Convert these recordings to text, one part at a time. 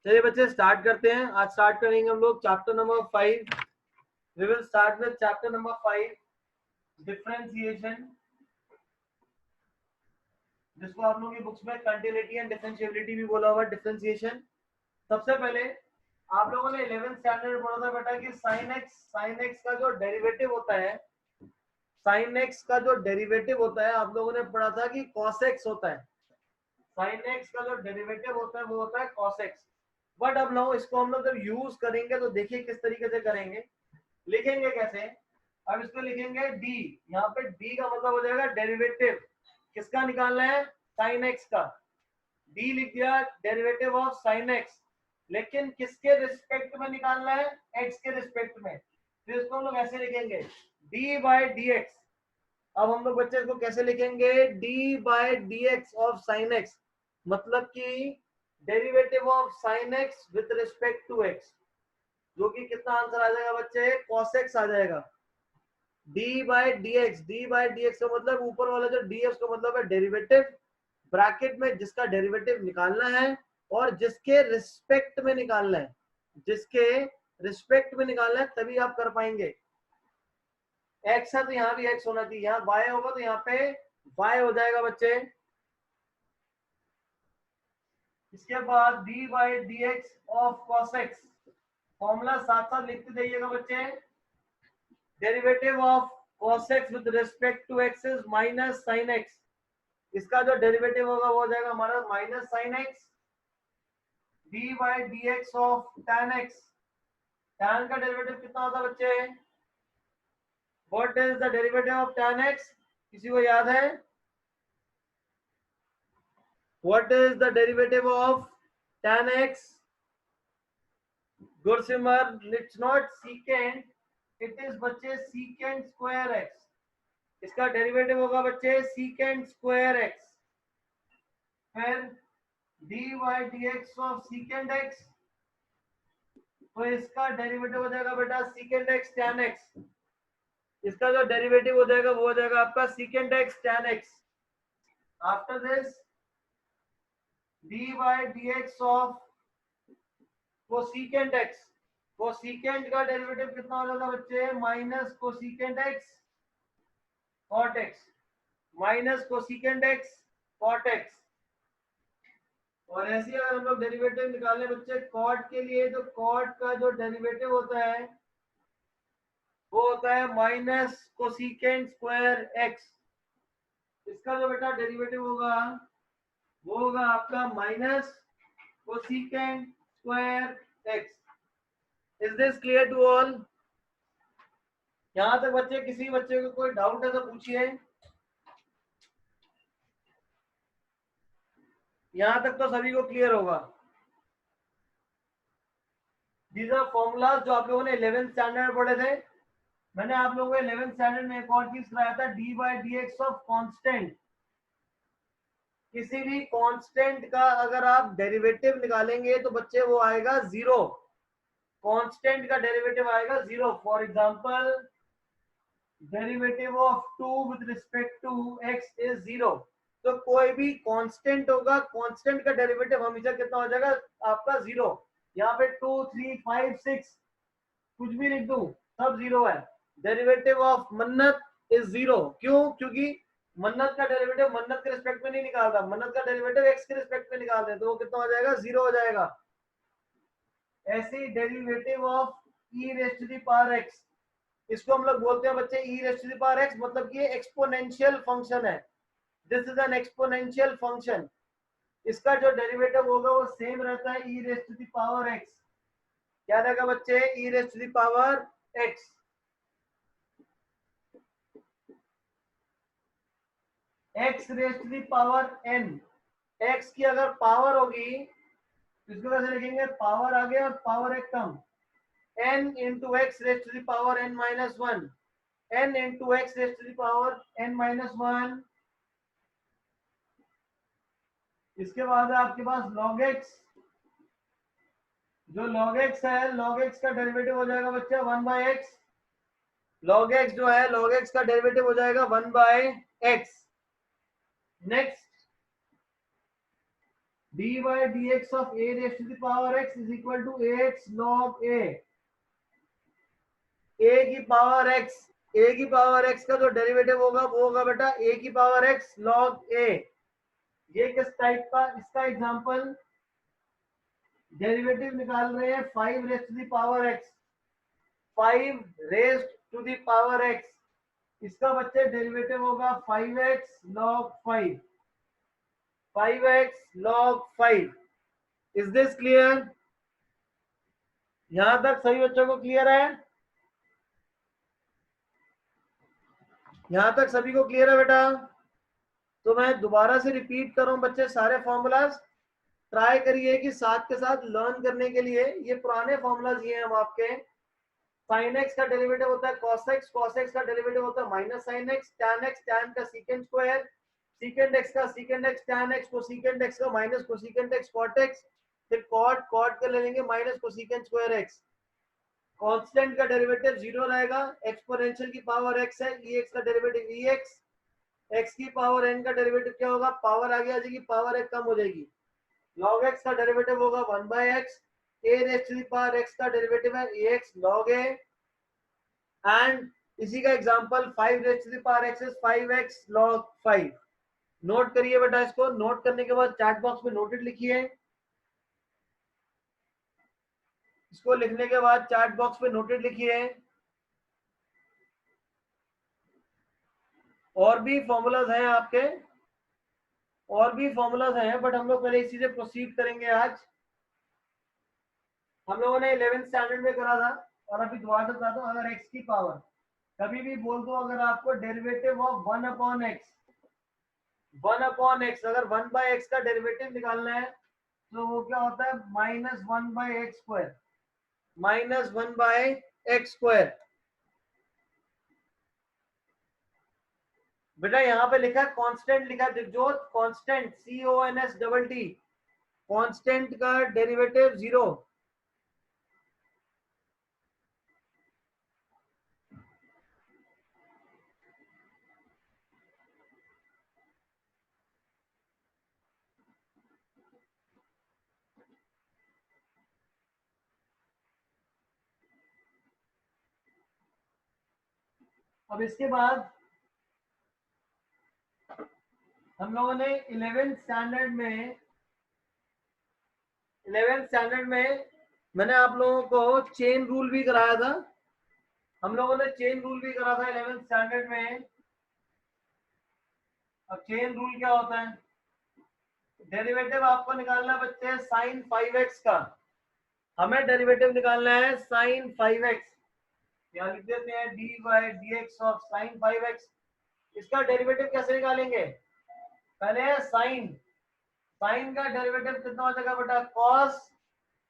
चलिए बच्चे स्टार्ट करते हैं। आज स्टार्ट करेंगे हम लोग chapter number 5। We will start with chapter number 5, differentiation, जिसको आप लोगों की बुक्स में कंटिन्यूटी एंड डिफरेंशिएबिलिटी भी बोला हुआ है। डिफरेंशिएशन सबसे पहले आप लोगों ने 11th स्टैंडर्ड में पढ़ा था बेटा कि साइन एक्स का जो डेरिवेटिव होता है, साइन एक्स का जो डेरिवेटिव होता है आप लोगों ने पढ़ा था कि कॉस एक्स होता है। साइन एक्स का जो डेरिवेटिव होता है वो होता है कॉस एक्स। बट अब नो इसको हम लोग जब यूज करेंगे तो देखिए किस तरीके से करेंगे, लिखेंगे कैसे। अब इसको लिखेंगे डी, यहाँ पे डी का मतलब हो जाएगा डेरिवेटिव किसका निकालना है, साइन एक्स का। डी लिख दिया डेरिवेटिव ऑफ साइन एक्स, लेकिन किसके रिस्पेक्ट में निकालना है, एक्स के रिस्पेक्ट में। तो इसको हम लोग ऐसे लिखेंगे डी बाई डी एक्स। अब हम लोग बच्चे इसको कैसे लिखेंगे, d by d x of sine x, मतलब कि derivative of sine x with respect to x, जो कि कितना आंसर आ जाएगा बच्चे, cos x आ जाएगा। d बाई डी एक्स का मतलब ऊपर वाला जो डी है उसका मतलब है डेरिवेटिव, ब्रैकेट में जिसका डेरिवेटिव निकालना है और जिसके रिस्पेक्ट में निकालना है, जिसके रिस्पेक्ट में निकालना है तभी आप कर पाएंगे। x है तो यहाँ भी x होना चाहिए, यहाँ y होगा तो यहाँ पे y हो जाएगा बच्चे। इसके बाद d by d x of cos x, formula साथ साथ लिखते जाइएगा बच्चे। Derivative of cos x with respect to x is minus sin x। इसका जो डेरिवेटिव होगा वो हो जाएगा हमारा minus sin x। d by d x of tan x, tan का डेरिवेटिव कितना होता है बच्चे, what is the derivative of tan x, किसी को याद है, what is the derivative of tan x? Gursimar, it's not secant, it is बच्चे सीकेंट स्क्वायर एक्स। इसका डेरिवेटिव होगा बच्चे सीकेंट स्क्वायर एक्स। फिर dy dx of secant x, तो इसका डेरिवेटिव हो जाएगा बेटा सीकेंट एक्स tan x। इसका जो डेरिवेटिव हो जाएगा वो हो जाएगा आपका secant x tan x। After this dy dx of cosecant x, cosecant का डेरिवेटिव कितना हो जाएगा बच्चे, minus cosecant x cot x, minus cosecant x cot x. और ऐसे ही अगर हम लोग डेरिवेटिव निकालें बच्चे कॉट के लिए, तो कॉट का जो डेरिवेटिव होता है वो होता है माइनस कोसीकेंट स्क्वायर एक्स। इसका जो बेटा डेरिवेटिव होगा वो होगा आपका minus cosecant square x. Is this clear to all? यहां तक बच्चे किसी बच्चे को कोई डाउट है तो पूछिए। यहां तक तो सभी को क्लियर होगा। दीज आर फॉर्मूलाज जो आप लोगों ने 11th स्टैंडर्ड में पढ़े थे। मैंने आप लोगों को 11th स्टैंडर्ड में एक और चीज कराया था, D by d x of constant. किसी भी कांस्टेंट का अगर आप डेरिवेटिव निकालेंगे तो बच्चे वो आएगा जीरो, कांस्टेंट का डेरिवेटिव आएगा zero. For example derivative of 2 with respect to x is zero. तो कोई भी कांस्टेंट होगा, कांस्टेंट का डेरिवेटिव हमेशा कितना हो जाएगा आपका जीरो। यहाँ पे 2 3 5 6 कुछ भी लिख दूं सब जीरो है। डेरिवेटिव ऑफ मन्नत इज जीरो, क्यों, क्योंकि मन्नत का डेरिवेटिव मन्नत के रिस्पेक्ट में नहीं निकालता, मन्नत का डेरिवेटिव एक्स के रिस्पेक्ट में निकालते हैं, तो वो कितना हो जाएगा, जीरो हो जाएगा। ऐसे ही derivative of e raise to the power x, इसको हम लोग बोलते हैं बच्चे e raise to the power x, मतलब कि ये एक्सपोनेंशियल फंक्शन है। This is an exponential function. इसका जो डेरिवेटिव होगा वो सेम रहता है e raise to the power x. क्या रहेगा बच्चे, e raise to the power x. X raise to the power n, x की अगर पावर होगी तो इसको कैसे लिखेंगे, पावर आगे और पावर एक कम, n into x raised to the power n minus 1, n into x raised to the power n minus 1। इसके बाद है आपके पास log x, जो log x है, log x का डेरिवेटिव हो जाएगा बच्चा 1 by x। log x जो है, log x का डेरिवेटिव हो जाएगा 1 by x। Next dy dx of a raised to the power x is equal to ax log a की पावर x, a की पावर x का जो डेरिवेटिव होगा वो होगा बेटा a की पावर x log a। ये किस टाइप का, इसका एग्जांपल डेरिवेटिव निकाल रहे हैं 5 raised to the power x, 5 raised to the power x, इसका बच्चे डेरिवेटिव होगा 5x log 5, 5x log 5। Is this clear? यहां तक सभी बच्चों को क्लियर है? यहां तक सभी को क्लियर है बेटा? तो मैं दोबारा से रिपीट कर रहा हूं बच्चे, सारे फॉर्मूलाज ट्राई करिए कि साथ के साथ लर्न करने के लिए। ये पुराने फॉर्मूलाज ये हम आपके, साइन एक्स का डेरिवेटिव होता है कॉस एक्स, कॉस एक्स का डेरिवेटिव होता है minus sine x, tan x, tan का सीकेंड स्क्वायर, सीकेंड एक्स का secant x tan x, cosecant x का minus cosecant x cot x, फिर कॉट, कॉट का ले लेंगे minus cosecant square x. Constant का डेरिवेटिव जीरो रहेगा, एक्सपोनेंशियल की पावर एक्स है, ई एक्स का डेरिवेटिव ई एक्स, एक्स की पावर एन का डेरिवेटिव क्या होगा, पावर आगे आ जाएगी, पावर एक कम हो जाएगी, log x का डेरिवेटिव होगा 1 by x, a raised to the power x का डेरिवेटिव है ax log a, एंड इसी का example 5 raised to the power x is 5x log 5। Note करिए बेटा, इसको नोट करने के बाद चैट बॉक्स में नोटेड लिखिए, इसको लिखने के बाद चैट बॉक्स में नोटेड लिखिए। और भी फॉर्मूलाज हैं आपके, और भी फॉर्मूलाज हैं, बट हम लोग पहले इसी से प्रोसीड करेंगे। आज हम लोगों ने 11th स्टैंडर्ड में करा था, और अभी दोबारा बता दो, अगर x की पावर कभी भी बोल दो, अगर आपको derivative of 1 upon x, 1 upon x, अगर 1 बाय एक्स का डेरिवेटिव निकालना है तो वो क्या होता है, minus 1 by x square, minus 1 by x square. बेटा यहाँ पे लिखा है कांस्टेंट, लिखा है दिव्यजोत कांस्टेंट, CONSTT, कांस्टेंट का डेरिवेटिव जीरो। अब इसके बाद हम लोगों ने 11th स्टैंडर्ड में, 11th स्टैंडर्ड में मैंने आप लोगों को चेन रूल भी कराया था, हम लोगों ने चेन रूल भी करा था 11th स्टैंडर्ड में। अब चेन रूल क्या होता है, डेरिवेटिव आपको निकालना है बच्चे साइन 5x का, हमें डेरिवेटिव निकालना है साइन 5x, यहाँ लिख देते हैं dy dx of sine 5x। इसका डेरिवेटिव कैसे निकालेंगे, पहले है साइन, साइन का डेरिवेटिव कितना हो जाएगा बेटा, cos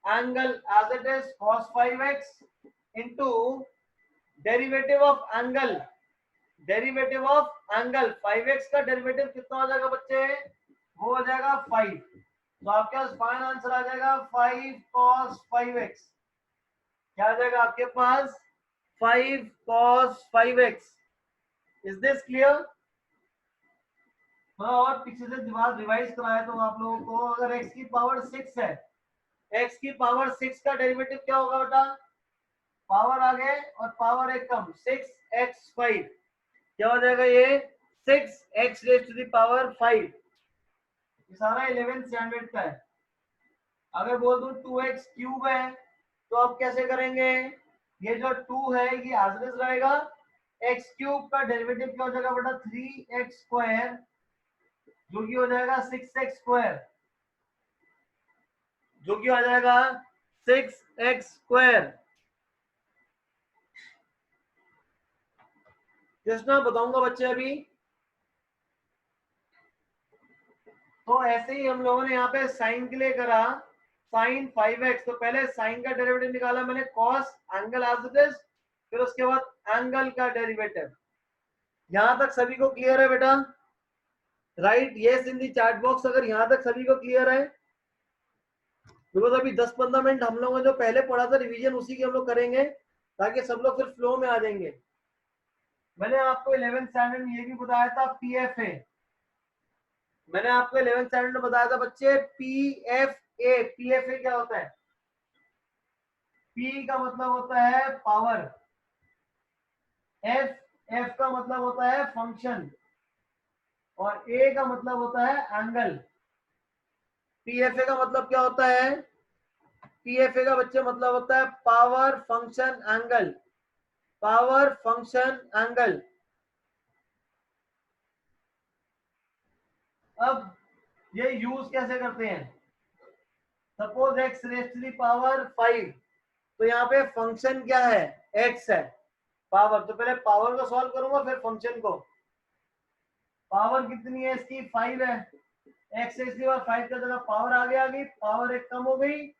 angle as it is cos 5x into derivative of angle, derivative of angle 5x का डेरिवेटिव कितना हो जाएगा बच्चे, वो हो जाएगा 5। तो आपके पास फाइनल आंसर आ जाएगा 5 cos 5x, क्या आ जाएगा आपके पास 5 cos 5x। Is this clear? थोड़ा और पीछे से दिमाग रिवाइज कराया तो आप लोगों को, अगर x की पावर 6 है, x की पावर 6 का डेरिवेटिव क्या होगा बेटा, पावर आगे और पावर एक कम, 6x5, क्या हो जाएगा ये 6x rays to the power 5। ये सारा 11th स्टैंडर्ड का है। अगर बोल दूं 2x क्यूब है तो आप कैसे करेंगे, ये जो 2 है ये एज इट इज रहेगा, x क्यूब का डेरिवेटिव क्या हो जाएगा बेटा 3x स्क्वायर, जो कि हो जाएगा 6x स्क्वायर, जो कि आ जाएगा 6x स्क्वायर। कृष्णा बताऊंगा बच्चे अभी। तो ऐसे ही हम लोगों ने यहाँ पे साइन के लिए करा साइन 5x, तो पहले साइन का डेरिवेटिव निकाला मैंने cos angle as it is, फिर उसके बाद एंगल का डेरिवेटिव। यहां तक सभी को क्लियर है बेटा? Right yes in the chat box अगर यहां तक सभी को क्लियर है। बिकॉज अभी 10-15 मिनट हम लोगों ने जो पहले पढ़ा था रिवीजन उसी की हम लोग करेंगे, ताकि सब लोग फिर फ्लो में आ जाएंगे। मैंने आपको 11th स्टैंडर्ड में ये भी बताया था PFA, मैंने आपको 11th स्टैंडर्ड में बताया था बच्चे, पीएफए। पीएफए क्या होता है? पी का मतलब होता है पावर, एफ एफ का मतलब होता है फंक्शन, और ए का मतलब होता है एंगल। पीएफए का मतलब क्या होता है? पीएफए का बच्चे मतलब होता है power function angle. Power function angle. अब ये यूज कैसे करते हैं? Suppose x raise to the power 5, तो यहाँ पे फंक्शन क्या है? एक्स है, पावर। तो पहले पावर को सॉल्व करूंगा फिर फंक्शन को। पावर कितनी है इसकी? 5 है। एक्स इसके बाद 5 का जगह पावर आगे आ गई, पावर एक कम हो गई।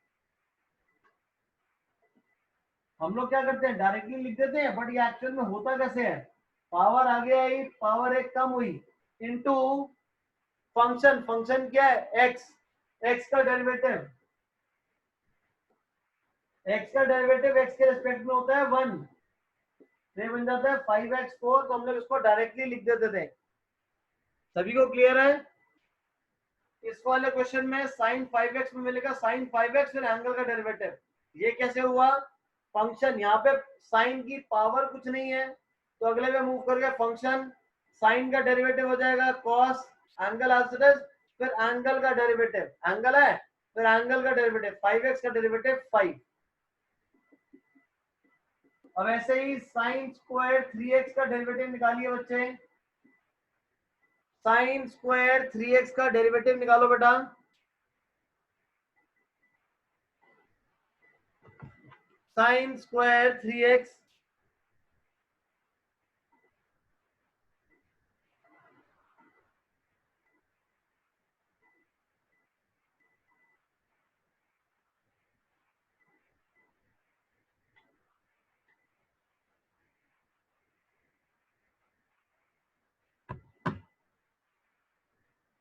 हम लोग क्या करते हैं, डायरेक्टली लिख देते हैं, बट ये एक्चुअल में होता कैसे है? पावर आगे आई, पावर एक कम हुई, इनटू फंक्शन। फंक्शन क्या है? एक्स। एक्स का डेरिवेटिव, एक्स का डेरिवेटिव एक्स के रिस्पेक्ट में होता है 1। ये बन जाता है 5x4। तो हम लोग इसको डायरेक्टली लिख देते थे। सभी को क्लियर है? इस वाले क्वेश्चन में साइन 5x में मिलेगा साइन 5x, फिर एंगल का डेरिवेटिव। ये कैसे हुआ? फंक्शन, यहाँ पे साइन की पावर कुछ नहीं है, तो अगले में मूव करके फंक्शन, साइन का डेरिवेटिव हो जाएगा कॉस, एंगल एज, फिर एंगल का डेरिवेटिव, एंगल है, फिर एंगल का डेरिवेटिव 5x का डेरिवेटिव 5। अब ऐसे ही साइन स्क्वायर 3x का डेरिवेटिव निकालिए बच्चे। साइन स्क्वायर 3x का डेरिवेटिव निकालो बेटा। Sine square 3x।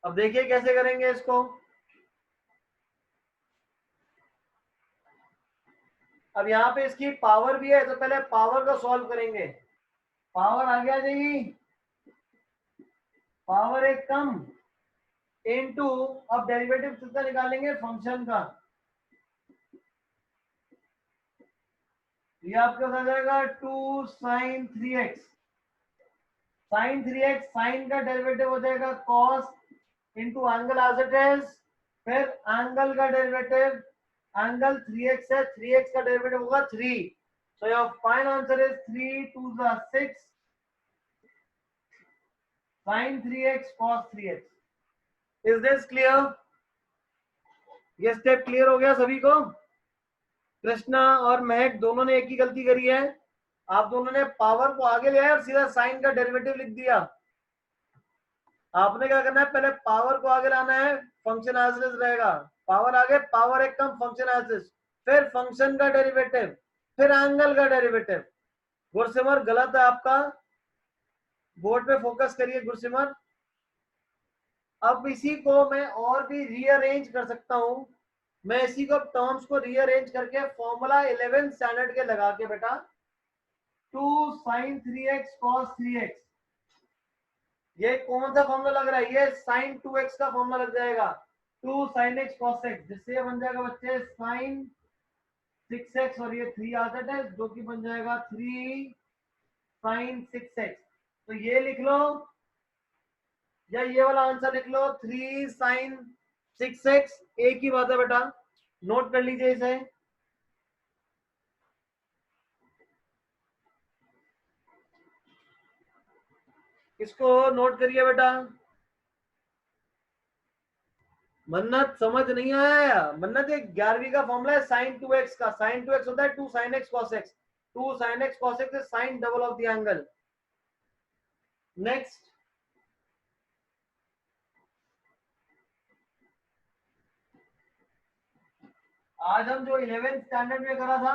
अब देखिए कैसे करेंगे इसको। अब यहाँ पे इसकी पावर भी है, तो पहले पावर को सॉल्व करेंगे। पावर आ गया जाएगी, पावर एक कम, इनटू, अब डेरिवेटिव कितना निकालेंगे? फंक्शन का। ये आपका हो जाएगा 2 sine 3x। Sine 3x, sine का डेरिवेटिव हो जाएगा cos into angle as it is, फिर एंगल का डेरिवेटिव, एंगल 3x है, 3x का डेरिवेटिव होगा 3। So your final answer is 3 2 6 sin 3x cos 3x। Is this clear? ये स्टेप क्लियर हो गया सभी को? कृष्णा और महक दोनों ने एक ही गलती करी है। आप दोनों ने पावर को आगे ले आया और सीधा साइन का डेरिवेटिव लिख दिया। आपने क्या करना है, पहले पावर को आगे लाना है, फंक्शन एज इट इज रहेगा। पावर आगे, पावर एक कम, फंक्शन एज इट इज, फिर फंक्शन का डेरिवेटिव, फिर एंगल का डेरिवेटिव। गुरसिमर गलत है आपका, बोर्ड पे फोकस करिए गुरसिमर। अब इसी को मैं और भी रीअरेंज कर सकता हूं। मैं इसी को टर्म्स को रीअरेंज करके फॉर्मूला 11 स्टैंडर्ड के लगा के बेटा 2 sin 3x cos 3x, ये कौन सा फॉर्मूला लग रहा है? ये sin 2x का फॉर्मूला लग जाएगा, 2 sin x cos x, जिससे ये बन जाएगा बच्चे sin 6x, और ये 3 आ जाता है, जो कि बन जाएगा 3 sin 6x। तो ये लिख लो, या ये वाला आंसर लिख लो 3 sin 6x। एक ही बात है बेटा, नोट कर लीजिए इसे। इसको नोट करिए बेटा। मन्नत समझ नहीं आया? मन्नत ये 11वीं का फॉर्मूला है sin 2x का। sin 2x होता है 2 sin x cos x। 2 sin x cos x is sin double of the angle. Next, आज हम जो 11th स्टैंडर्ड में करा था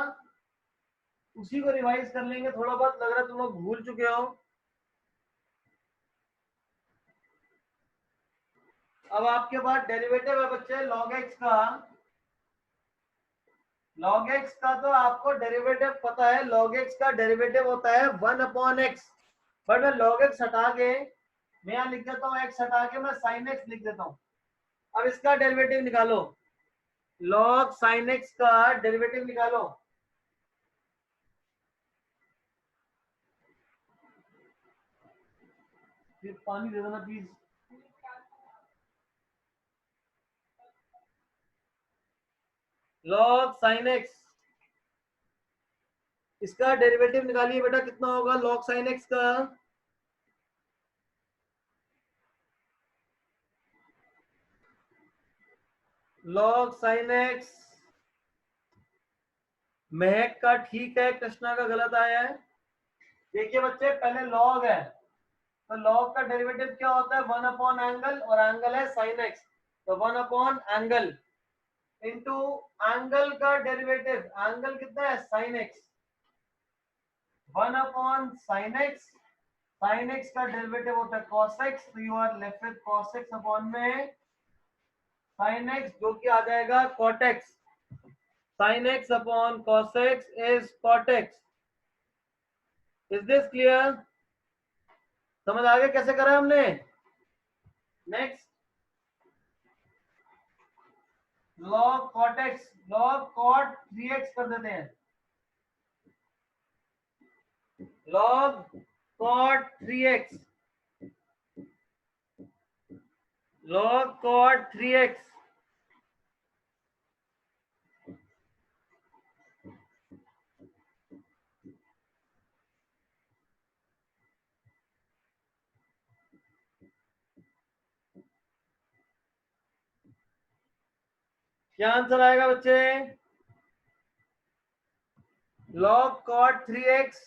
उसी को रिवाइज कर लेंगे। थोड़ा बहुत लग रहा है तुम लोग भूल चुके हो। अब आपके पास डेरिवेटिव है बच्चे log x का। log x का तो आपको डेरिवेटिव पता है, log x का डेरिवेटिव होता है 1/x। बट मैं log x हटा के मैं यहाँ लिख देता हूँ x हटा के मैं sin x लिख देता हूँ। अब इसका डेरिवेटिव निकालो, log sin x का डेरिवेटिव निकालो। फिर पानी दे देना प्लीज। log sin x, इसका डेरिवेटिव निकालिए बेटा, कितना होगा log sin x का? log sin x, महक का ठीक है, कृष्णा का गलत आया है। देखिए बच्चे, पहले log है तो log का डेरिवेटिव क्या होता है? 1 अपॉन एंगल, और एंगल है sin x, तो 1 अपॉन एंगल इंटू एंगल का डेरिवेटिव, एंगल कितना है? sin x, 1 upon sin x, sin x का डेरिवेटिव होता है cos x, तो you are left with cos x upon में sin x, जो कि आ जाएगा cot x। sin x upon cos x is cot x। Is this clear? समझ आ गया कैसे करा हमने? Next, log cot x, log cot 3x कर देते हैं। log cot 3x, log cot 3x, क्या आंसर आएगा बच्चे? log cot 3x।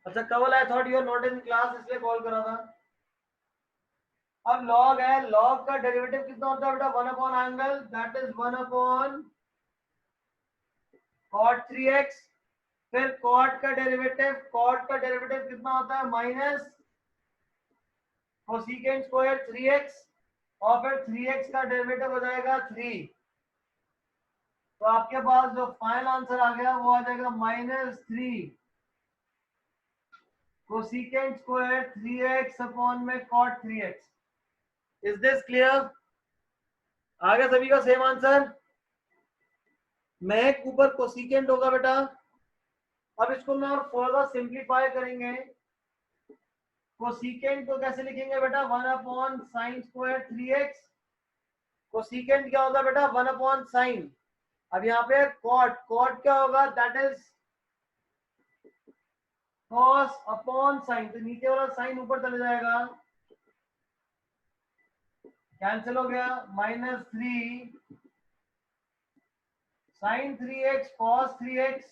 अच्छा Kawal, I thought you are not in class, इसलिए कॉल करा था। अब log है, log का डेरिवेटिव कितना होता है बेटा? 1 upon angle, that is 1 upon cot 3x। फिर cot का डेरिवेटिव, cot का डेरिवेटिव कितना होता है? माइनस कोसिकेंट स्क्वायर 3x, और फिर 3x का डेरिवेटिव हो जाएगा 3। तो आपके पास जो फाइनल आंसर आ गया वो आ जाएगा -3 कोसिकेंट स्क्वायर 3x अपॉन में cot 3x। Is this clear? आ गया सभी का सेम आंसर? महक ऊपर कोसिकेंट होगा बेटा। अब इसको मैं और फर्दर सिंप्लीफाई करेंगे। कोसिकेंट को कैसे लिखेंगे बेटा? 1 upon sine square 3x। Cosecant क्या होगा बेटा? 1 अपॉन साइन। अब यहाँ पे कॉट, कॉट क्या होगा? That is cos upon sine, तो नीचे वाला साइन ऊपर चले जाएगा, कैंसिल हो गया। -3 sine 3x cos 3x,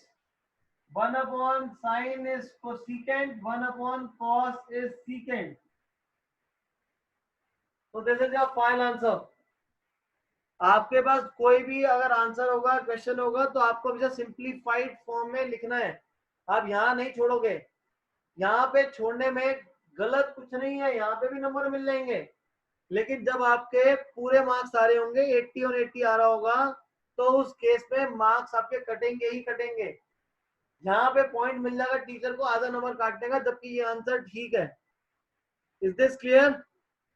1 upon sine is cosecant, 1 upon cos is secant. तो this is your final answer. आपके पास कोई भी अगर आंसर होगा, क्वेश्चन होगा, तो आपको हमेशा सिंप्लीफाइड फॉर्म में लिखना है। आप यहाँ नहीं छोड़ोगे, यहाँ पे छोड़ने में गलत कुछ नहीं है, यहाँ पे भी नंबर मिल जाएंगे। लेकिन जब आपके पूरे मार्क्स आ रहे होंगे, 80 और 80 आ रहा होगा, तो उस केस में मार्क्स आपके कटेंगे ही कटेंगे। यहाँ पे पॉइंट मिल जाएगा टीचर को, आधा नंबर काट देगा, जबकि ये आंसर ठीक है। Is this clear?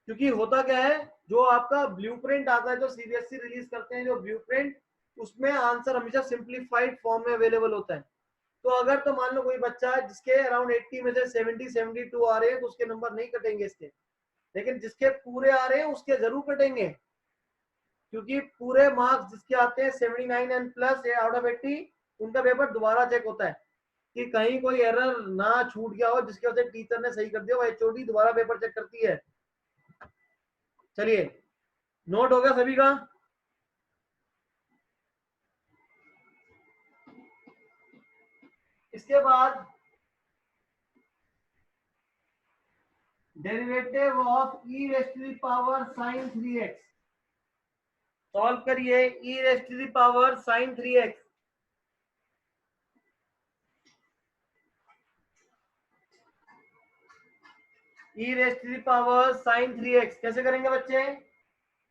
क्योंकि होता क्या है, जो आपका ब्लूप्रिंट आता है, जो सीबीएसई रिलीज करते हैं जो ब्लूप्रिंट, उसमें आंसर हमेशा सिंप्लीफाइड फॉर्म में अवेलेबल होता है। तो अगर तो मान लो कोई बच्चा है जिसके अराउंड 80 में से 70 72 आ रहे हैं, तो उसके नंबर नहीं कटेंगे इसके। लेकिन जिसके पूरे आ रहे हैं उसके जरूर कटेंगे, क्योंकि पूरे मार्क्स जिसके आते हैं 79 एंड प्लस आउट ऑफ 80, उनका पेपर दोबारा चेक होता है कि कहीं कोई एरर ना छूट गया हो, जिसकी वजह से टीचर ने सही कर दिया, वो एचओडी दोबारा पेपर चेक करती है। चलिए, नोट हो गया सभी का? इसके बाद derivative of e raise to the power sin 3x solve करिए। e raise to the power sin 3x, e raise to the power sin 3x कैसे करेंगे बच्चे?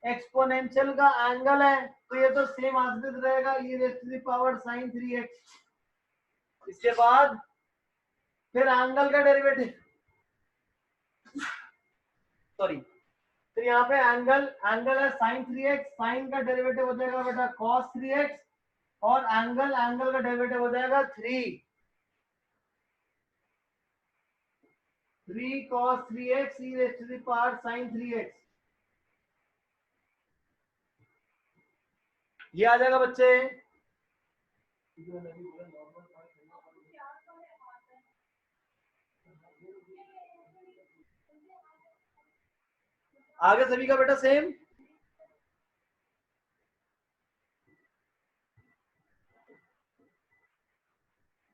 एक्सपोनेंशियल का एंगल है, तो ये तो सेम आंसर रहेगा, e raise to the power sin 3x। इसके बाद फिर एंगल का डेरिवेटिव, सॉरी, फिर यहाँ पे एंगल, एंगल है साइन 3x, साइन का डेरिवेटिव हो जाएगा बेटा कॉस 3x, और एंगल, एंगल का डेरिवेटिव हो जाएगा 3 cos 3x e raised to the power sin 3x। ये आ जाएगा बच्चे। आगे सभी का बेटा same.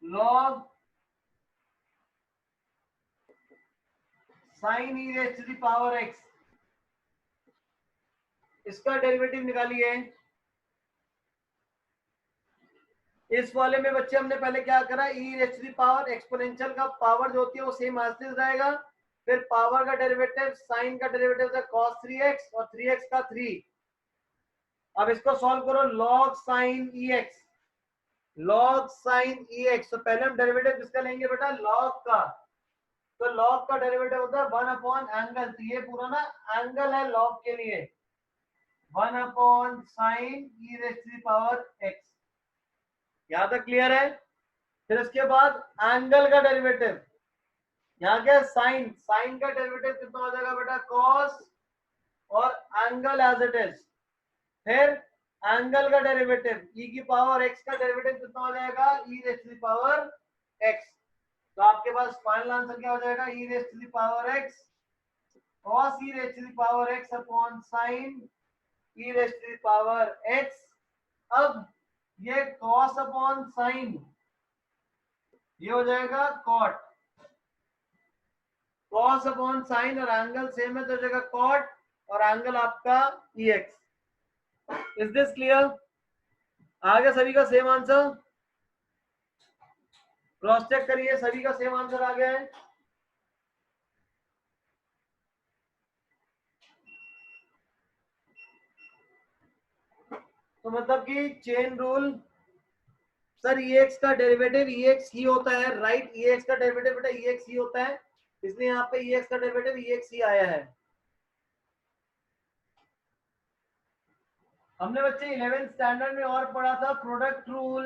log sin e raised to the power x, इसका डेरिवेटिव निकालिए। इस वाले में बच्चे हमने पहले क्या करा, e raise to the power, exponential का पावर जो होती है वो सेम एज इट इज रहेगा, फिर पावर का डेरिवेटिव, साइन का डेरिवेटिव था cos 3x और 3x का 3। अब इसको सॉल्व करो, log sin ex, log sin ex, तो पहले हम डेरिवेटिव किसका लेंगे बेटा, log का, तो log का डेरिवेटिव होता है 1 अपॉन एंगल, तो ये पूरा ना एंगल है log के लिए, 1 upon sine e raise to the power x। यहां तक क्लियर है। फिर इसके बाद एंगल का डेरिवेटिव, यहाँ क्या साइन, साइन का डेरिवेटिव कितना हो जाएगा बेटा cos, और एंगल एज इट इज, फिर एंगल का डेरिवेटिव e की पावर x का डेरिवेटिव कितना हो जाएगा e raise to the power x। तो आपके पास फाइनल आंसर क्या हो जाएगा, e raise to the power x cos e raise to the power x upon sin e raise to the power x। अब ये cos अपॉन sin, ये हो जाएगा cot, cos अपॉन साइन, और एंगल सेम है तो हो जाएगा cot, और एंगल आपका ex। Is this clear? आ गया सभी का सेम आंसर? क्रॉस चेक करिए, सभी का सेम आंसर आ गया है। तो मतलब कि चेन रूल, सर ex का डेरिवेटिव ex ही होता है, राइट, ex का डेरिवेटिव बेटा ex ही होता है, इसलिए यहाँ पे ex का डेरिवेटिव ex ही आया है। हमने बच्चे 11th स्टैंडर्ड में और पढ़ा था प्रोडक्ट रूल,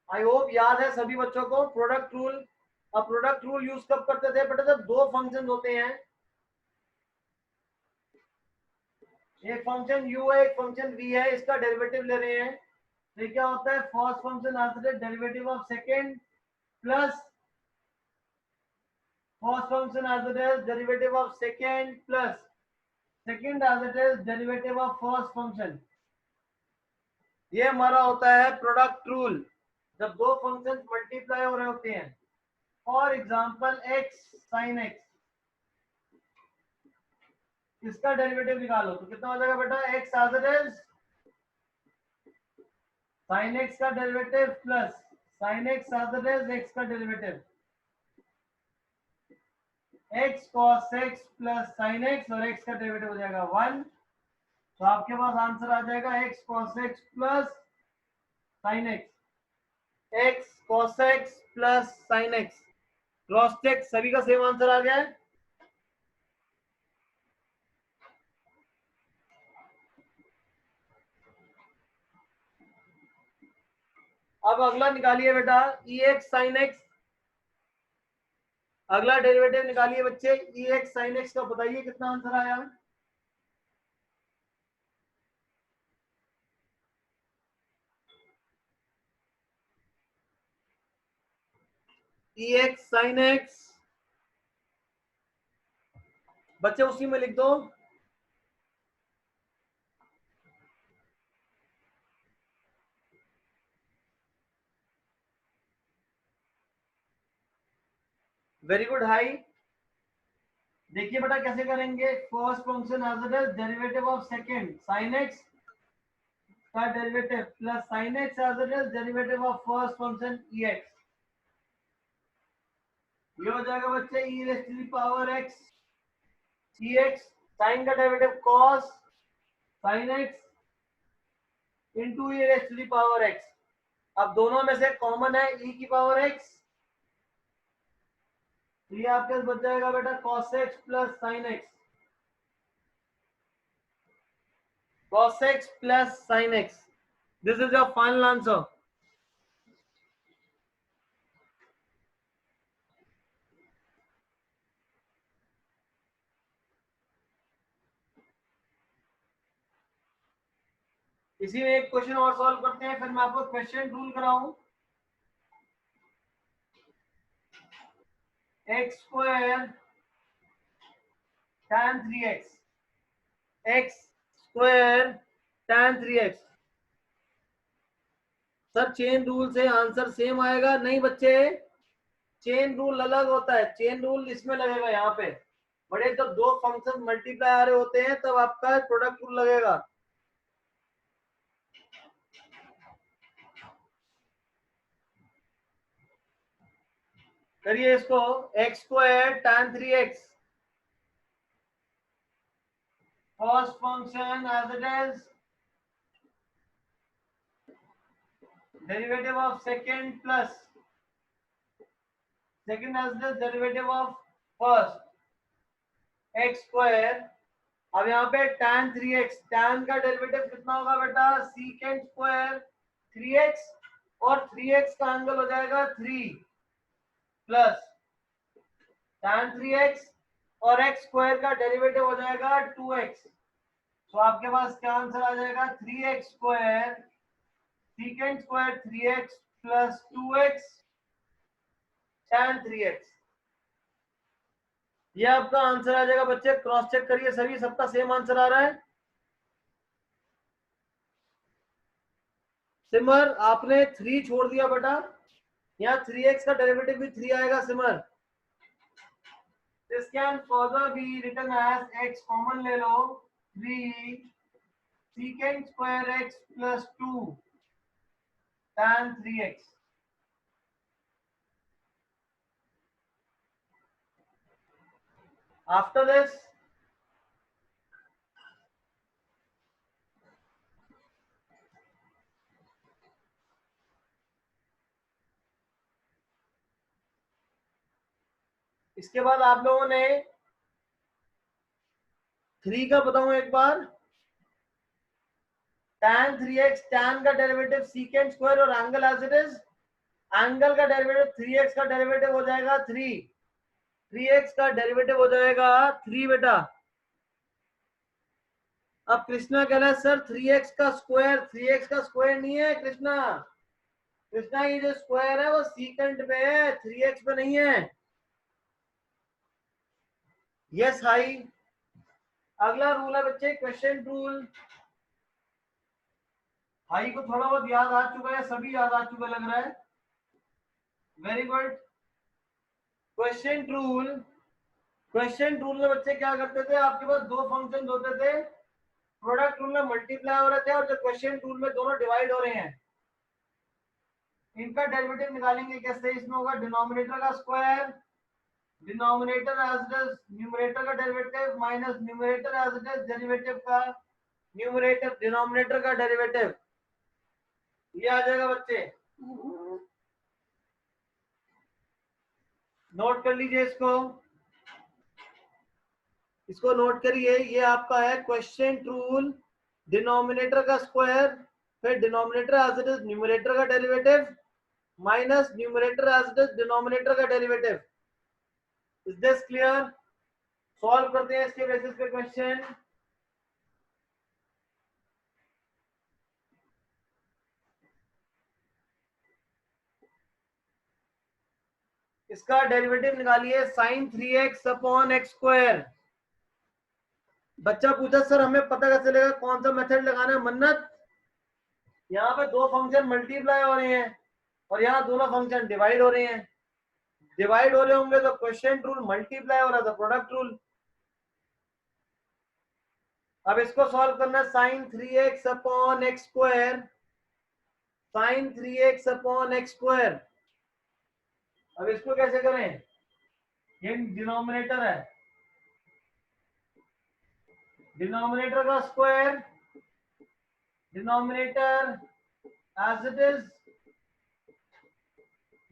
आई होप याद है सभी बच्चों को प्रोडक्ट रूल। अब प्रोडक्ट रूल यूज कब करते थे बेटा, जब दो फंक्शन होते हैं, एक फंक्शन u है, एक फंक्शन v है, इसका डेरिवेटिव ले रहे हैं, तो क्या होता है, first function as it is derivative of second plus first function as it is derivative of second plus second as it is derivative of first function. ये हमारा होता है प्रोडक्ट रूल, जब दो फंक्शन मल्टीप्लाई हो रहे होते हैं। For example x sin x, इसका डेरिवेटिव निकालो तो कितना हो जाएगा बेटा, x as it is sin x का derivative plus sin x as it is x का derivative, x cos x plus sin x, और x का डेरिवेटिव हो जाएगा 1। तो आपके पास आंसर आ जाएगा x cos x plus sin x, x cos x plus sin x। Cross check, सभी का सेम आंसर आ गया है। अब अगला निकालिए बेटा ex sin x, अगला डेरिवेटिव निकालिए बच्चे ex sin x का, बताइए कितना आंसर आया। ex sin x, बच्चे उसी में लिख दो, वेरी गुड हाई। देखिए बेटा कैसे करेंगे, first function as it is derivative of second sin x का derivative plus sin x as it is derivative of first function ex। ये हो जाएगा बच्चे e raise to the power x ex, sin का derivative cos sin x into e raise to the power x। अब दोनों में से common है e की पावर x, तो ये आपके पास बच जाएगा बेटा cos x plus sin x, cos x plus sin x. This is your final answer. इसी में एक क्वेश्चन और सॉल्व करते हैं, फिर मैं आपको क्वेश्चन रूल कराऊं. X square tan 3x, x square tan 3x. Sir chain rule से आंसर सेम आएगा? नहीं बच्चे, चेन रूल अलग होता है. चेन रूल इसमें लगेगा यहाँ पे. बड़े जब दो फंक्शन मल्टीप्लाई आ रहे होते हैं तब आपका प्रोडक्ट रूल लगेगा. करिए इसको. X square tan 3x, first function as it is, derivative of second plus second as it is derivative of first x square. अब यहाँ पे tan 3x, tan का डेरिवेटिव कितना होगा बेटा? सीकेंड स्क्वायर 3x, और 3x का एंगल हो जाएगा 3 प्लस tan 3x, और x स्क्वायर का डेरिवेटिव हो जाएगा 2x. तो आपके पास क्या आंसर आ जाएगा? 3x square secant square 3x plus 2x tan 3x. ये आपका आंसर आ जाएगा बच्चे. क्रॉस चेक करिए, सभी सबका सेम आंसर आ रहा है. सिमर आपने 3 छोड़ दिया बेटा. यहाँ 3x का डेरिवेटिव भी 3 आएगा सिमर. This can further be written as x common ले लो 3 secant square x plus 2 tan 3x. After this, इसके बाद आप लोगों ने 3 का बताऊं एक बार. tan 3x, tan का डेरिवेटिव सीकेंड स्क्वायर और angle as it is. Angle का डेरिवेटिव 3x का डेरिवेटिव हो जाएगा 3. 3x का डेरिवेटिव हो जाएगा 3 बेटा. अब कृष्णा कह रहा है सर 3x का स्क्वायर. 3x का स्क्वायर नहीं है कृष्णा. कृष्णा ये जो स्क्वायर है वो सीकेंड पे है, 3x पे नहीं है. Yes high. अगला रूल है बच्चे क्वेश्चन रूल. हाई को थोड़ा बहुत याद आ चुका है, सभी याद आ चुका लग रहा है. Very good. Question rule. Question rule में बच्चे क्या करते थे? आपके पास दो फंक्शन होते थे, प्रोडक्ट रूल में मल्टीप्लाई हो रहे थे, और जो क्वेश्चन रूल में दोनों डिवाइड हो रहे हैं, इनका डेरिवेटिव निकालेंगे कैसे? इसमें होगा डिनोमिनेटर का square, denominator as it is numerator का derivative, minus numerator as it is derivative का न्यूमरेटर डिनोमिनेटर का डेरिवेटिव. ये आ जाएगा बच्चे. नोट कर लीजिए इसको. इसको नोट करिए. ये आपका है क्वेश्चन रूल. डिनोमिनेटर का स्क्वायर, फिर denominator as it is numerator का derivative, minus numerator as it is denominator का derivative. Is this clear? Solve करते हैं इसके बेसिस पे क्वेश्चन. इसका डेरिवेटिव निकालिए sign 3x upon x square. बच्चा पूछा सर हमें पता कैसे चलेगा कौन सा मेथड लगाना है? मन्नत, यहाँ पे दो फंक्शन मल्टीप्लाई हो रहे हैं और यहाँ दोनों फंक्शन डिवाइड हो रहे हैं. डिवाइड हो रहे होंगे तो क्वेश्चन रूल, मल्टीप्लाई हो रहा था प्रोडक्ट रूल. अब इसको सॉल्व करना है. Sine 3x upon x square, sine 3x upon x square. अब इसको कैसे करें? ये डिनोमिनेटर है, डिनोमिनेटर का square, denominator as it is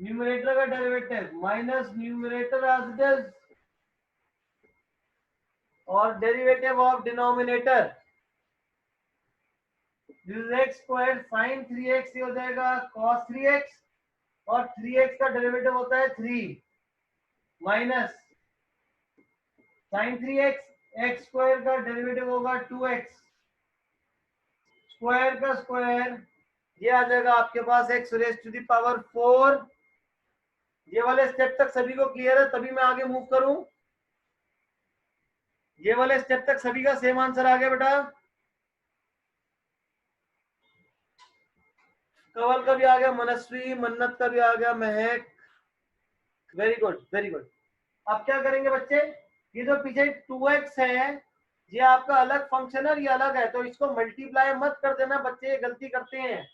numerator का derivative minus numerator as it is और derivative of denominator this is x square sine 3x हो जाएगा cos 3x और 3x का डेरिवेटिव होता है 3 minus sine 3x x square का डेरिवेटिव होगा 2x स्क्वायर का स्क्वायर ये आ जाएगा आपके पास x raise to the power 4। ये वाले स्टेप तक सभी को क्लियर है, तभी मैं आगे मूव करूं। ये वाले स्टेप तक सभी का सेम आंसर आ गया बेटा। कवल का भी आ गया, मनस्वी मन्नत का भी आ गया, महक, वेरी गुड वेरी गुड। अब क्या करेंगे बच्चे, ये जो पीछे 2x है ये आपका अलग फंक्शन है, ये अलग है, तो इसको मल्टीप्लाई मत कर देना बच्चे, ये गलती करते हैं।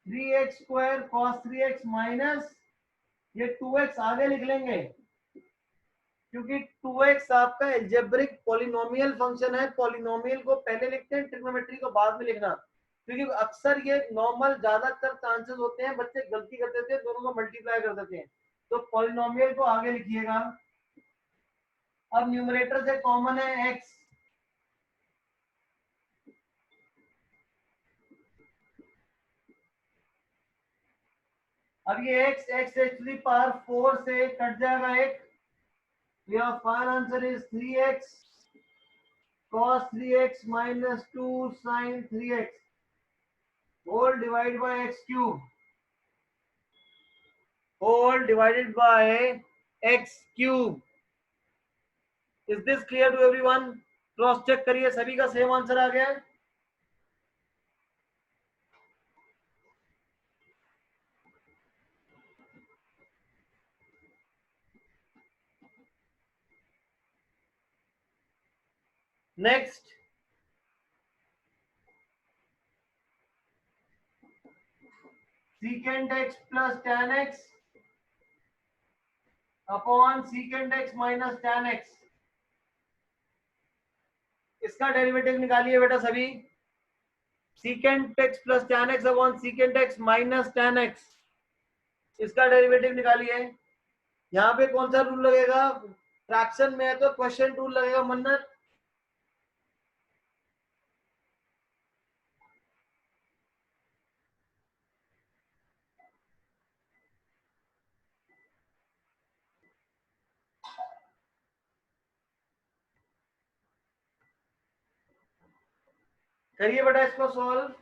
3x square cos 3x minus ये 2x आगे लिख लेंगे क्योंकि 2x आपका एल्जेब्रिक पॉलिनोमियल फंक्शन है। पॉलिनोमियल को पहले लिखते हैं, ट्रिग्नोमेट्री को बाद में लिखना, क्योंकि अक्सर ये नॉर्मल ज्यादातर चांसेस होते हैं बच्चे गलती कर देते हैं, दोनों को मल्टीप्लाई कर देते हैं। तो पॉलिनोमियल को आगे लिखिएगा। अब न्यूमरेटर से कॉमन है x, अब ये x टू द पावर 4 से कट जाएगा एक, your final answer is 3x cos 3x minus 2 sin 3x whole divided by x cube whole divided by x cube। Is this clear to everyone? Cross check करिए, सभी का same answer आ गया। Next, secant x plus tan x upon secant x minus tan x, इसका derivative निकालिए बेटा सभी। secant x plus tan x upon secant x minus tan x, इसका डेरिवेटिव निकालिए। यहाँ पे कौन सा रूल लगेगा, फ्रैक्शन में है तो क्वेश्चन रूल लगेगा। मन्नत, करिए बेटा इसको सॉल्व।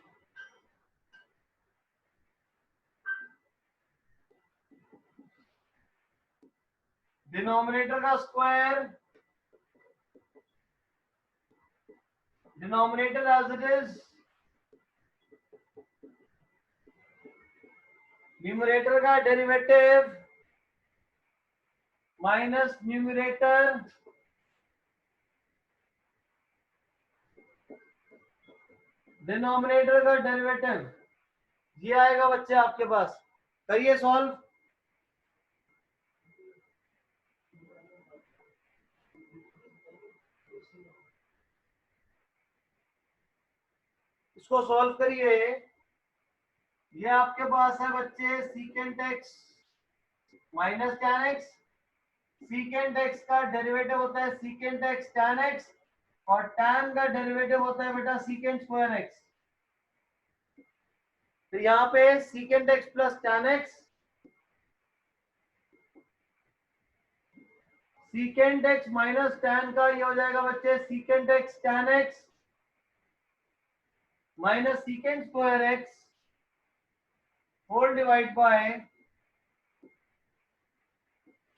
डिनोमिनेटर का square, denominator as it is, numerator का डेरिवेटिव माइनस न्यूमरेटर डिनोमिनेटर का डेरिवेटिव, ये आएगा बच्चे आपके पास। करिए सॉल्व। इसको सॉल्व करिए। ये आपके पास है बच्चे secant x minus tan x, secant x का डेरिवेटिव होता है secant x tan x और tan का डेरिवेटिव होता है बेटा secant स्क्वायर x। तो यहाँ पे secant x plus tan x, secant x minus tan का ये हो जाएगा बच्चे secant x tan x minus secant square x whole divide by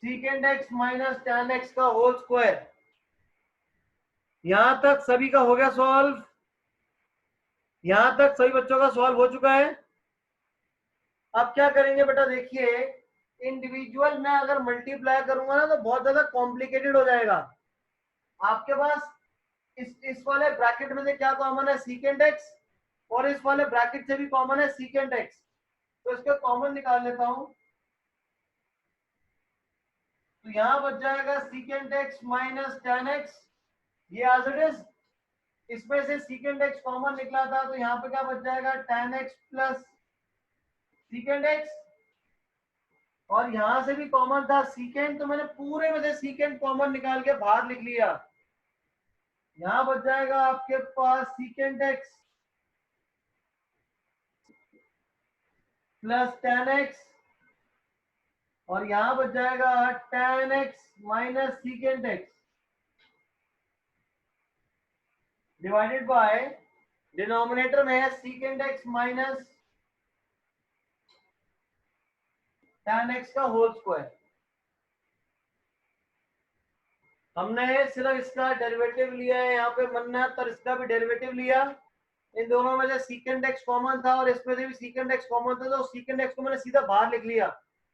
secant x minus tan x का होल स्क्वायर। यहां तक सभी का हो गया सॉल्व, यहां तक सभी बच्चों का सॉल्व हो चुका है। अब क्या करेंगे बेटा, देखिए इंडिविजुअल में अगर मल्टीप्लाई करूंगा ना तो बहुत ज्यादा कॉम्प्लिकेटेड हो जाएगा। आपके पास इस वाले ब्रैकेट में से क्या कॉमन है, secant x, और इस वाले ब्रैकेट से भी कॉमन है secant x, तो इसको कॉमन निकाल लेता हूं। तो यहां बच जाएगा secant x minus tan x, ये एज इट इज, इसमें से secant x कॉमन निकला था तो यहाँ पे क्या बच जाएगा tan x प्लस सीकेंड एक्स, और यहां से भी कॉमन था सीकेंड, तो मैंने पूरे में से सीकेंड कॉमन निकाल के बाहर लिख लिया। यहां बच जाएगा आपके पास secant x plus tan x, और यहां बच जाएगा tan x minus secant x divided by denominator में है secant x minus tan x का होल स्क्वायर। हमने सिर्फ इसका डेरिवेटिव लिया है यहाँ पे मन्नत, और इसका भी डेरिवेटिव लिया। इन दोनों में से सीकेंड एक्स कॉमन था और इसमें से भी सीकेंड एक्स कॉमन था, तो सीकेंड एक्स को मैंने सीधा बाहर लिख लिया,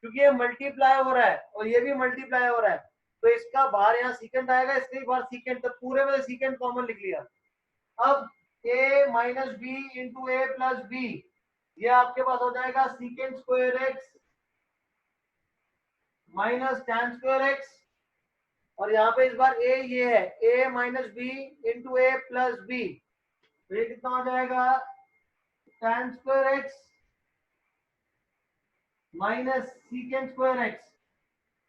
क्योंकि ये मल्टीप्लाई हो रहा है और ये भी मल्टीप्लाई हो रहा है, तो इसका बाहर यहाँ सीकेंड आएगा, इसके बाहर सीकेंड, तो पूरे में से सीकेंड कॉमन लिख लिया। अब a minus b into a plus b, ये आपके पास हो जाएगा secant square x minus tan square x, और यहाँ पे इस बार a ये है a minus b into a plus b, तो ये कितना हो जाएगा tan square x minus secant square x.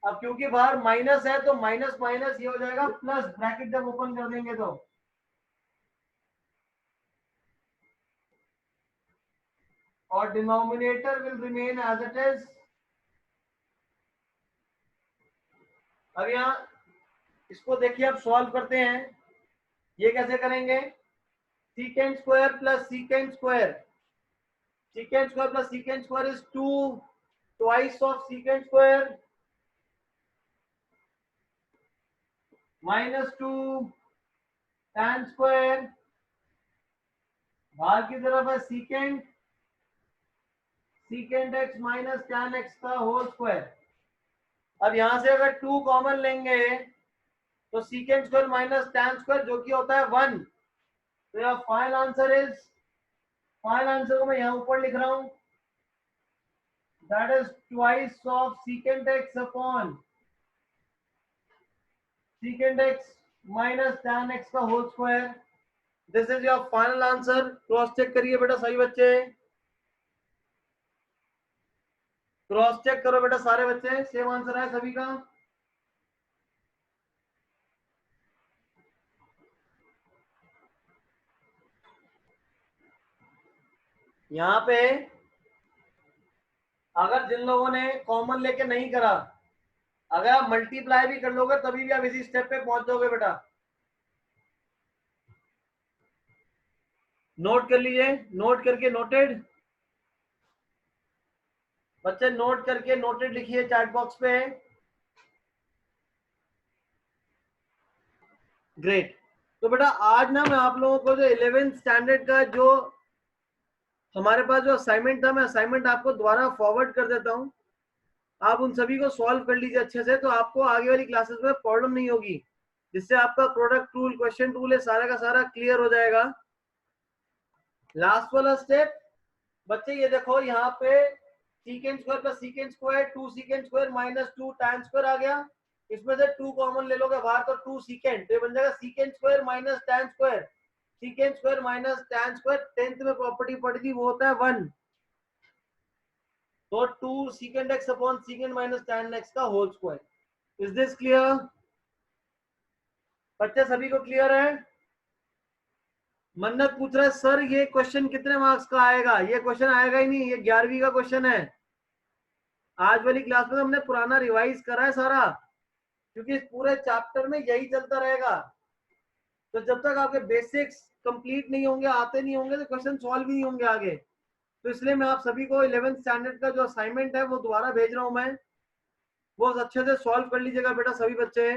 अब क्योंकि बाहर माइनस है तो माइनस माइनस ये हो जाएगा प्लस, ब्रैकेट जब ओपन कर देंगे तो, और denominator will remain as it is. अब यहाँ इसको देखिए, अब सॉल्व करते हैं। ये कैसे करेंगे, सीकेंड square plus secant square, सीकेंड square plus secant square is 2 twice of सीकेंड square minus 2 tan square, बाहर की तरफ है सीकेंड सीकेंड एक्स माइनस tan एक्स का होल स्क्वायर। अब यहां से अगर 2 कॉमन लेंगे तो सीकेंड स्क्वायर माइनस tan स्क्वायर जो कि होता है 1, तो यह final answer is, final answer को मैं यहां ऊपर लिख रहा हूं, that is twice of secant x upon secant x minus tan x का whole square. This is your final answer. Cross check करिए बेटा सही बच्चे, क्रॉस चेक करो बेटा सारे बच्चे, सेम आंसर है सभी का। यहाँ पे अगर जिन लोगों ने कॉमन लेके नहीं करा, अगर आप मल्टीप्लाई भी कर लोगे तभी भी आप इसी स्टेप पे पहुंच जाओगे बेटा। नोट कर लीजिए, नोट करके नोटेड, बच्चे नोट करके नोटेड लिखिए चैट बॉक्स पे। ग्रेट। तो बेटा आज ना मैं आप लोगों को जो 11th स्टैंडर्ड का जो हमारे पास जो असाइनमेंट था, मैं असाइनमेंट आपको दोबारा फॉरवर्ड कर देता हूँ, आप उन सभी को सॉल्व कर लीजिए अच्छे से, तो आपको आगे वाली क्लासेस में प्रॉब्लम नहीं होगी, जिससे आपका प्रोडक्ट टूल, क्वेश्चन टूल है सारा का सारा क्लियर हो जाएगा। लास्ट वाला स्टेप बच्चे, ये देखो यहाँ पे secant square plus secant square 2 secant square minus 2 tan square आ गया, इसमें से 2 कॉमन ले लोगे बाहर तो 2 सीकेंड, तो ये बन जाएगा secant square minus tan square, सीकेंड square minus tan square 10th में प्रॉपर्टी पढ़ी थी वो होता है 1, तो 2 secant x upon secant minus tan x का whole square. Is this clear बच्चे, सभी को क्लियर है? मन्नत पूछ रहा है सर ये क्वेश्चन कितने मार्क्स का आएगा, ये क्वेश्चन आएगा ही नहीं, ये 11वीं का क्वेश्चन है। आज वाली क्लास में हमने पुराना रिवाइज करा है सारा, क्योंकि इस पूरे चैप्टर में यही चलता रहेगा, तो जब तक आपके बेसिक्स कंप्लीट नहीं होंगे, आते नहीं होंगे, तो क्वेश्चन सॉल्व भी नहीं होंगे आगे। तो इसलिए मैं आप सभी को 11th स्टैंडर्ड का जो असाइनमेंट है वो दोबारा भेज रहा हूं मैं, वो अच्छे से सॉल्व कर लीजिएगा बेटा सभी बच्चे।